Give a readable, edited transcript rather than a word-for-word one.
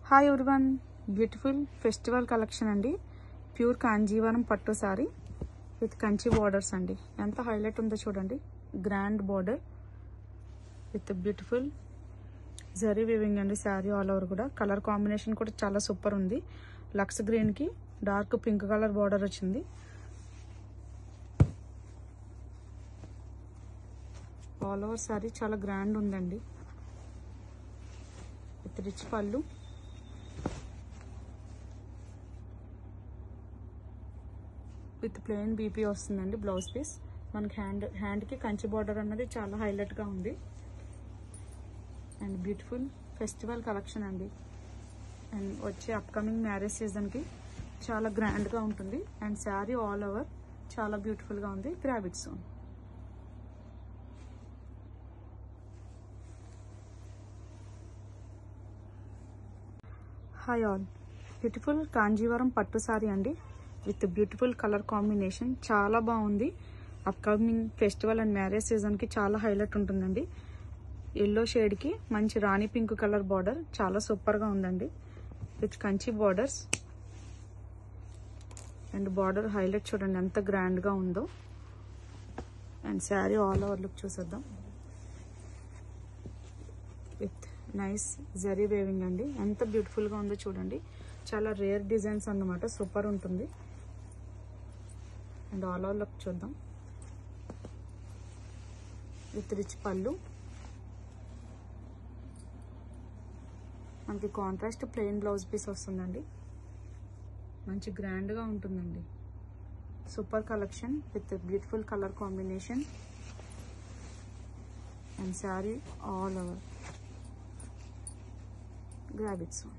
Hi everyone, beautiful festival collection అండి. Pure Kanjeevaram పట్టు sorry with Kanchi borders అండి. ఎంత హైలైట్ ఉందో చూడండి. Grand border with beautiful zari weaving అండి. శారీ ఆల్ ఓవర్ కూడా కలర్ కాంబినేషన్ కూడా చాలా సూపర్ ఉంది. లక్స్ గ్రీన్ కి డార్క్ పింక్ కలర్ బోర్డర్ వచ్చింది. ఆల్ ఓవర్ శారీ చాలా గ్రాండ్ ఉందండి. విత్ రిచ్ పళ్ళు, విత్ ప్లెయిన్ బీపీ వస్తుందండి. బ్లౌజ్ పీస్ మనకి హ్యాండ్కి కంచి బార్డర్ అన్నది చాలా హైలైట్గా ఉంది. అండ్ బ్యూటిఫుల్ ఫెస్టివల్ కలెక్షన్ అండి. అండ్ వచ్చే అప్కమింగ్ మ్యారేజ్ సీజన్కి చాలా గ్రాండ్గా ఉంటుంది. అండ్ శారీ ఆల్ ఓవర్ చాలా బ్యూటిఫుల్గా ఉంది. Grab it soon. Hi all, beautiful Kanjeevaram పట్టు సారీ అండి విత్ బ్యూటిఫుల్ కలర్ కాంబినేషన్. చాలా బాగుంది. అప్కమింగ్ ఫెస్టివల్ అండ్ మ్యారేజ్ సీజన్కి చాలా హైలైట్ ఉంటుందండి. ఎల్లో షేడ్కి మంచి రాణి పింక్ కలర్ బార్డర్ చాలా సూపర్గా ఉందండి. With Kanchi borders and border highlight చూడండి ఎంత గ్రాండ్గా ఉందో. And sari all over look చూసేద్దాం. విత్ నైస్ జరీ వేవింగ్ అండి. ఎంత బ్యూటిఫుల్గా ఉందో చూడండి. చాలా రేర్ డిజైన్స్ అన్నమాట. సూపర్ ఉంటుంది. అండ్ ఆల్ ఓవర్ లుక్ చూద్దాం. విత్ రిచ్ పళ్ళు, మనకి కాంట్రాస్ట్ ప్లెయిన్ బ్లౌజ్ పీస్ వస్తుందండి. మంచి గ్రాండ్గా ఉంటుందండి. Super collection with beautiful colour combination. And sari all over. Grab it son.